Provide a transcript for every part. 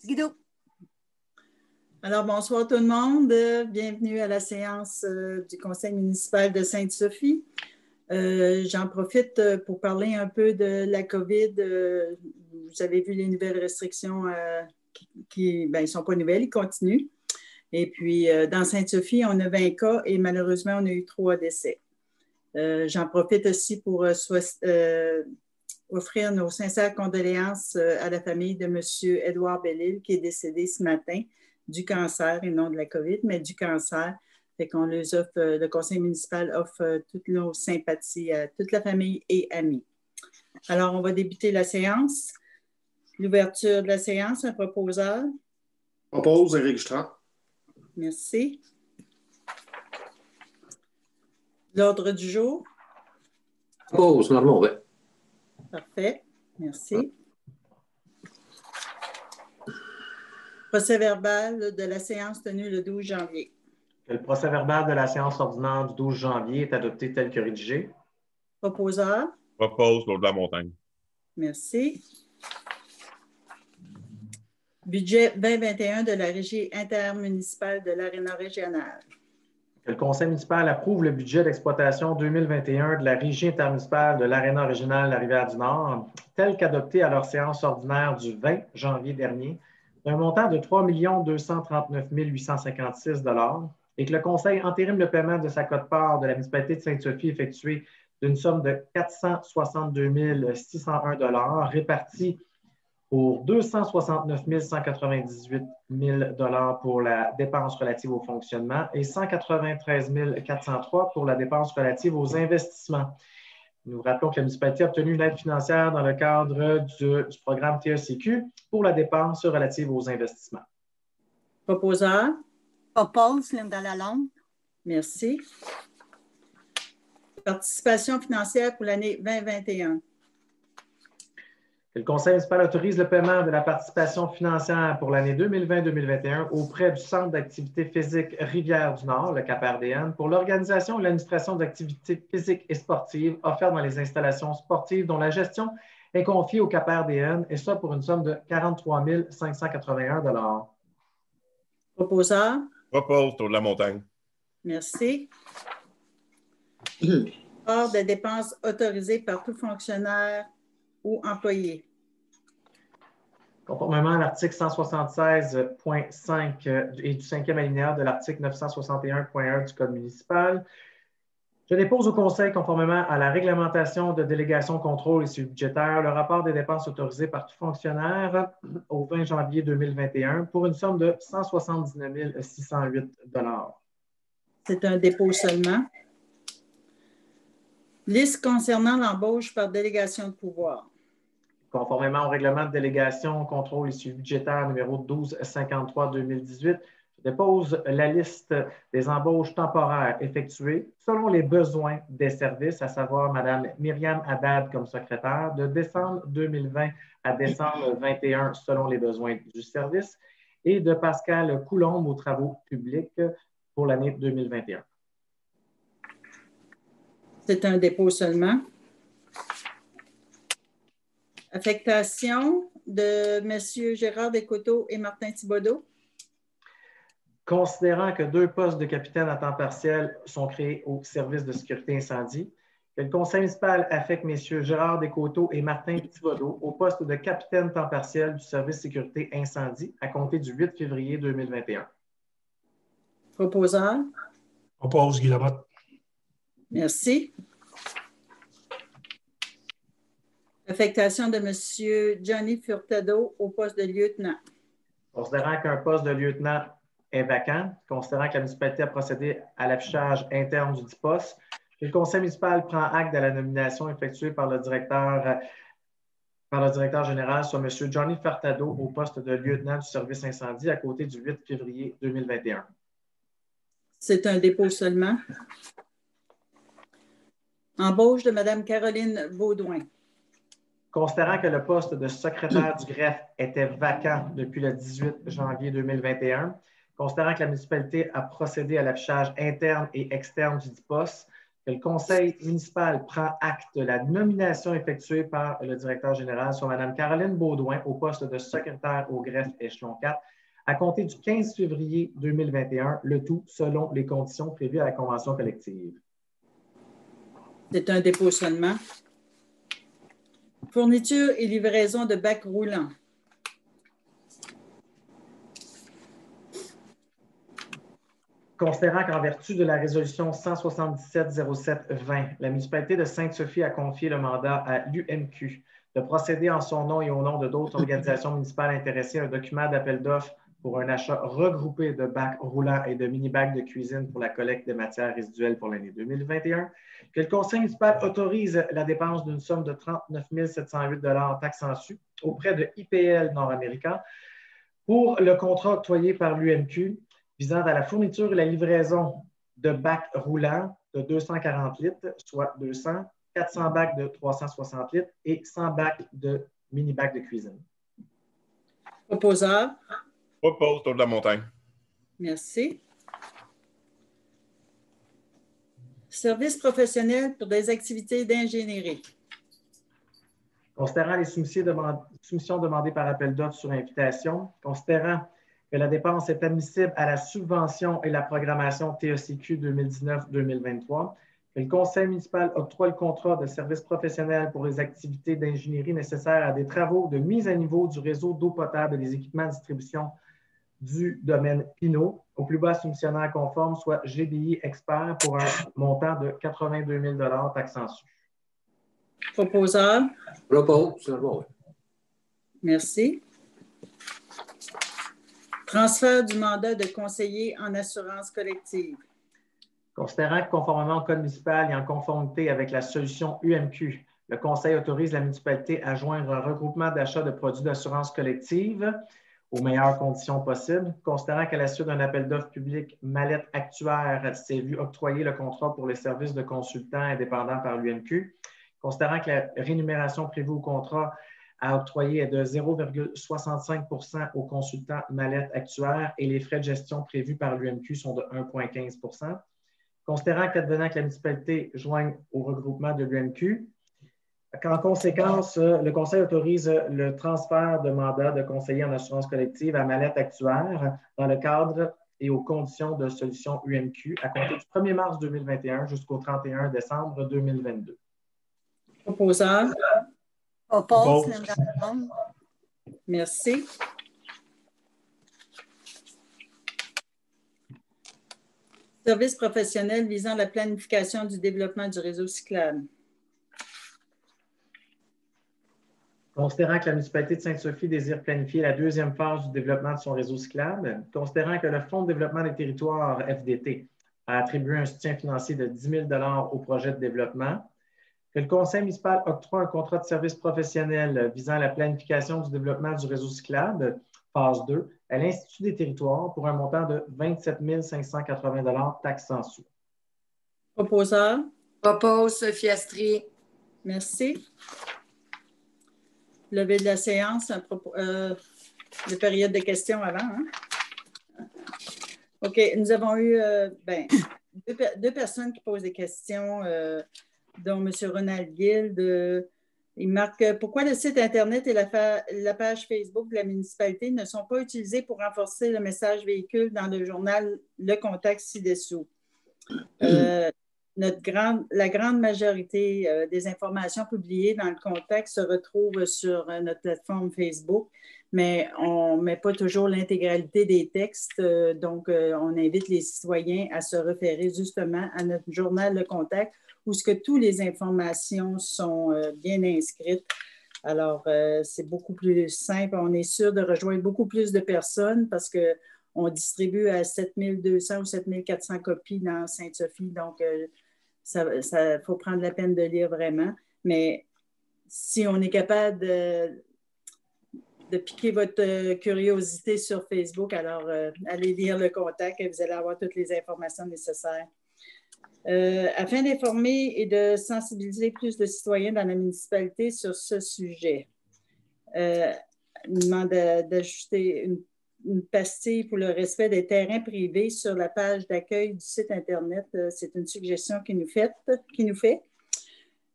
Guido. Alors, bonsoir tout le monde. Bienvenue à la séance du Conseil municipal de Sainte-Sophie. J'en profite pour parler un peu de la COVID. Vous avez vu les nouvelles restrictions qui ne sont pas nouvelles, ils continuent. Et puis, dans Sainte-Sophie, on a 20 cas et malheureusement, on a eu 3 décès. J'en profite aussi pour offrir nos sincères condoléances à la famille de M. Édouard Bellil, qui est décédé ce matin du cancer, et non de la COVID, mais du cancer. Fait qu'on les offre, le conseil municipal offre toutes nos sympathies à toute la famille et amis. Alors, on va débuter la séance. L'ouverture de la séance, un proposeur. Propose Éric Strand. Merci. L'ordre du jour. Propose, Normand, oui. Parfait. Merci. Procès verbal de la séance tenue le 12 janvier. Le procès verbal de la séance ordinaire du 12 janvier est adopté tel que rédigé. Proposeur. Propose Claude Lamontagne. Merci. Budget 2021 de la Régie intermunicipale de l'Aréna régionale. Que le conseil municipal approuve le budget d'exploitation 2021 de la Régie intermunicipale de l'Aréna régionale de la Rivière-du-Nord, tel qu'adopté à leur séance ordinaire du 20 janvier dernier, d'un montant de 3 239 856 $ et que le conseil entérine le paiement de sa quote-part de la municipalité de Sainte-Sophie effectuée d'une somme de 462 601 $ répartie pour 269 198 000 $ pour la dépense relative au fonctionnement et 193 403 pour la dépense relative aux investissements. Nous rappelons que la municipalité a obtenu une aide financière dans le cadre du programme TECQ pour la dépense relative aux investissements. Proposeur. Propose Linda Lalonde. Merci. Participation financière pour l'année 2021. Que le conseil municipal autorise le paiement de la participation financière pour l'année 2020-2021 auprès du Centre d'activité physique Rivière-du-Nord, le CAP-RDN, pour l'organisation et l'administration d'activités physiques et sportives offertes dans les installations sportives dont la gestion est confiée au CAP-RDN, et ça pour une somme de 43 581 $. Proposeur. Propose Claude Lamontagne. Merci. Hors de dépenses autorisées par tout fonctionnaire ou employé. Conformément à l'article 176.5 et du 5e alinéa de l'article 961.1 du Code municipal, je dépose au Conseil, conformément à la réglementation de délégation, contrôle et suivi budgétaire, le rapport des dépenses autorisées par tout fonctionnaire au 20 janvier 2021 pour une somme de 179 608 $. C'est un dépôt seulement. Liste concernant l'embauche par délégation de pouvoir. Conformément au règlement de délégation, contrôle et suivi budgétaire numéro 1253-2018, je dépose la liste des embauches temporaires effectuées selon les besoins des services, à savoir Mme Myriam Haddad comme secrétaire, de décembre 2020 à décembre 2021 selon les besoins du service, et de Pascal Coulombe aux travaux publics pour l'année 2021. C'est un dépôt seulement. Affectation de M. Gérard Descoteaux et Martin Thibodeau. Considérant que 2 postes de capitaine à temps partiel sont créés au service de sécurité incendie, que le conseil municipal affecte M. Gérard Descoteaux et Martin Thibodeau au poste de capitaine temps partiel du service sécurité incendie à compter du 8 février 2021. Proposeur. Propose Guy Lamotte. Merci. Affectation de M. Johnny Furtado au poste de lieutenant. Considérant qu'un poste de lieutenant est vacant, considérant que la municipalité a procédé à l'affichage interne du dit poste, le conseil municipal prend acte de la nomination effectuée par le directeur général sur M. Johnny Furtado au poste de lieutenant du service incendie à côté du 8 février 2021. C'est un dépôt seulement. Embauche de Mme Caroline Baudouin. Considérant que le poste de secrétaire du greffe était vacant depuis le 18 janvier 2021, considérant que la municipalité a procédé à l'affichage interne et externe du dit poste, que le conseil municipal prend acte de la nomination effectuée par le directeur général sur Mme Caroline Beaudoin au poste de secrétaire au greffe échelon 4 à compter du 15 février 2021, le tout selon les conditions prévues à la convention collective. C'est un dépôt seulement. Fourniture et livraison de bacs roulants. Considérant qu'en vertu de la résolution 177-07-20, la municipalité de Sainte-Sophie a confié le mandat à l'UMQ de procéder en son nom et au nom de d'autres organisations municipales intéressées à un document d'appel d'offres pour un achat regroupé de bacs roulants et de mini-bacs de cuisine pour la collecte des matières résiduelles pour l'année 2021, que le conseil municipal autorise la dépense d'une somme de 39 708 $ taxes en su auprès de IPL Nord-Américain pour le contrat octroyé par l'UMQ visant à la fourniture et la livraison de bacs roulants de 240 litres, soit 200, 400 bacs de 360 litres et 100 bacs de mini-bacs de cuisine. Proposeur. Propose autour de la montagne. Merci. Services professionnels pour des activités d'ingénierie. Considérant les soumissions demandées par appel d'offres sur invitation, considérant que la dépense est admissible à la subvention et la programmation TECQ 2019-2023, que le conseil municipal octroie le contrat de services professionnels pour les activités d'ingénierie nécessaires à des travaux de mise à niveau du réseau d'eau potable et des équipements de distribution du domaine Pinot au plus bas soumissionnaire conforme, soit GBI Expert, pour un montant de 82 000 $ taxes en su. Proposeur. Propose, oui. Merci. Transfert du mandat de conseiller en assurance collective. Considérant que conformément au code municipal et en conformité avec la solution UMQ, le conseil autorise la municipalité à joindre un regroupement d'achat de produits d'assurance collective aux meilleures conditions possibles. Considérant qu'à la suite d'un appel d'offres public, Mallette Actuaire s'est vu octroyer le contrat pour les services de consultants indépendants par l'UMQ. Considérant que la rémunération prévue au contrat à octroyer est de 0,65 % aux consultants Mallette Actuaire et les frais de gestion prévus par l'UMQ sont de 1,15 %. Considérant qu'advenant que la municipalité joigne au regroupement de l'UMQ, en conséquence, le conseil autorise le transfert de mandat de conseiller en assurance collective à Mallette Actuaire dans le cadre et aux conditions de solution UMQ à compter du 1er mars 2021 jusqu'au 31 décembre 2022. Proposeur. Propose, Linda Lalonde. Merci. Services professionnels visant la planification du développement du réseau cyclable. Considérant que la municipalité de Sainte-Sophie désire planifier la deuxième phase du développement de son réseau cyclable, considérant que le Fonds de développement des territoires, FDT, a attribué un soutien financier de 10 000 $ au projet de développement, que le conseil municipal octroie un contrat de service professionnel visant la planification du développement du réseau cyclable, phase 2, à l'Institut des territoires pour un montant de 27 580 $ taxes en su. Proposeur. Propose, Sophie Astrie. Merci. Levée de la séance, de période de questions avant. Hein? OK, nous avons eu deux personnes qui posent des questions, dont M. Ronald Guild. Il marque « Pourquoi le site Internet et la page Facebook de la municipalité ne sont pas utilisés pour renforcer le message véhicule dans le journal Le Contact ci-dessous? » La grande majorité des informations publiées dans le Contact se retrouvent sur notre plateforme Facebook, mais on ne met pas toujours l'intégralité des textes. Donc, on invite les citoyens à se référer justement à notre journal Le Contact, où ce que toutes les informations sont bien inscrites. Alors, c'est beaucoup plus simple. On est sûr de rejoindre beaucoup plus de personnes parce qu'on distribue à 7200 ou 7400 copies dans Sainte-Sophie. Donc, ça faut prendre la peine de lire vraiment. Mais si on est capable de piquer votre curiosité sur Facebook, alors allez lire Le Contact et vous allez avoir toutes les informations nécessaires. Afin d'informer et de sensibiliser plus de citoyens dans la municipalité sur ce sujet, il demande d'ajouter une pastille pour le respect des terrains privés sur la page d'accueil du site Internet. C'est une suggestion qu'il nous fait.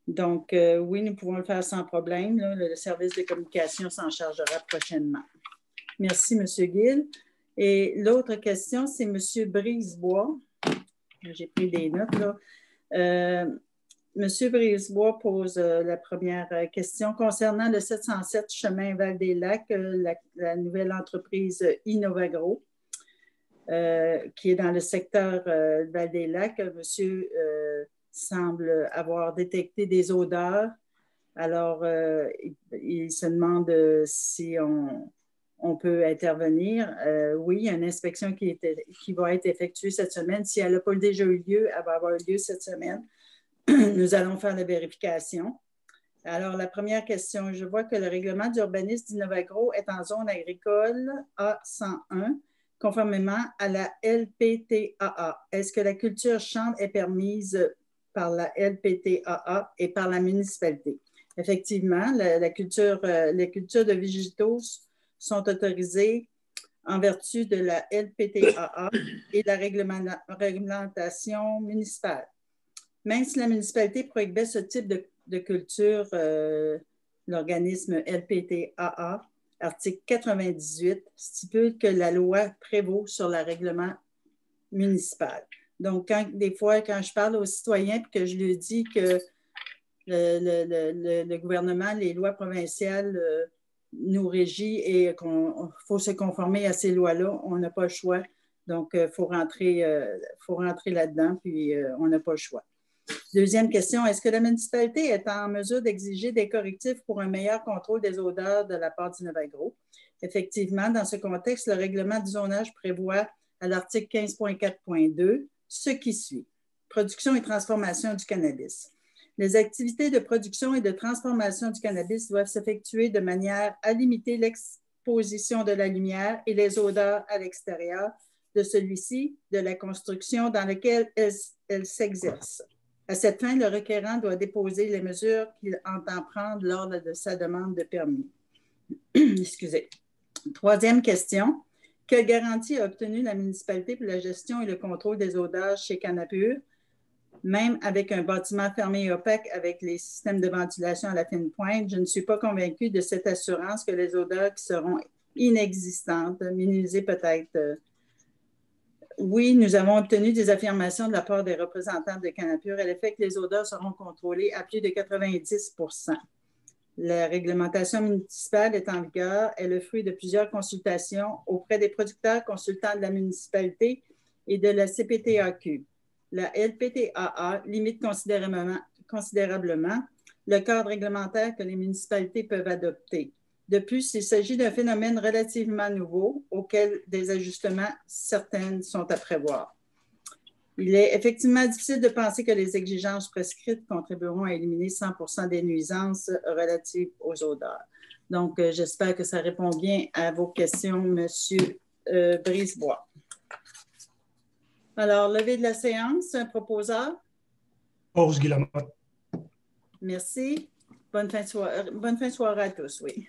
Donc, oui, nous pouvons le faire sans problème. Là. Le service de communication s'en chargera prochainement. Merci, M. Gill. Et l'autre question, c'est M. Brisebois. J'ai pris des notes, là. M. Brisebois pose la première question concernant le 707 chemin Val-des-Lacs, la nouvelle entreprise Innovagro, qui est dans le secteur Val-des-Lacs. Monsieur semble avoir détecté des odeurs. Alors, il se demande si on peut intervenir. Oui, il y a une inspection qui va être effectuée cette semaine. Si elle n'a pas déjà eu lieu, elle va avoir lieu cette semaine. Nous allons faire la vérification. Alors, la première question, je vois que le règlement d'urbanisme d'Innovagro est en zone agricole A101, conformément à la LPTAA. Est-ce que la culture chambre est permise par la LPTAA et par la municipalité? Effectivement, les cultures de végétaux sont autorisées en vertu de la LPTAA et de la réglementation municipale. Même si la municipalité prohibait ce type de culture, l'organisme LPTAA, article 98, stipule que la loi prévaut sur le règlement municipal. Donc, des fois, quand je parle aux citoyens et que je leur dis que le gouvernement, les lois provinciales nous régissent et qu'il faut se conformer à ces lois-là, on n'a pas le choix. Donc, il faut rentrer là-dedans, puis on n'a pas le choix. Deuxième question, est-ce que la municipalité est en mesure d'exiger des correctifs pour un meilleur contrôle des odeurs de la part d'Innovagro? Effectivement, dans ce contexte, le règlement du zonage prévoit à l'article 15.4.2 ce qui suit. Production et transformation du cannabis. Les activités de production et de transformation du cannabis doivent s'effectuer de manière à limiter l'exposition de la lumière et les odeurs à l'extérieur de celui-ci, de la construction dans laquelle elle s'exerce. À cette fin, le requérant doit déposer les mesures qu'il entend prendre lors de sa demande de permis. Excusez. Troisième question. Quelle garantie a obtenu la municipalité pour la gestion et le contrôle des odeurs chez Canapur, même avec un bâtiment fermé et opaque avec les systèmes de ventilation à la fine pointe? Je ne suis pas convaincue de cette assurance que les odeurs qui seront inexistantes, minimisées peut-être. Oui, nous avons obtenu des affirmations de la part des représentants de Canapur à l'effet que les odeurs seront contrôlées à plus de 90 %. La réglementation municipale est en vigueur, est le fruit de plusieurs consultations auprès des producteurs consultants de la municipalité et de la CPTAQ. La LPTAA limite considérablement le cadre réglementaire que les municipalités peuvent adopter. De plus, il s'agit d'un phénomène relativement nouveau auquel des ajustements certains sont à prévoir. Il est effectivement difficile de penser que les exigences prescrites contribueront à éliminer 100 % des nuisances relatives aux odeurs. Donc, j'espère que ça répond bien à vos questions, M. Brisebois. Alors, levée de la séance, un proposeur. Pause, Guy Lamotte. Merci. Bonne fin de soirée à tous, oui.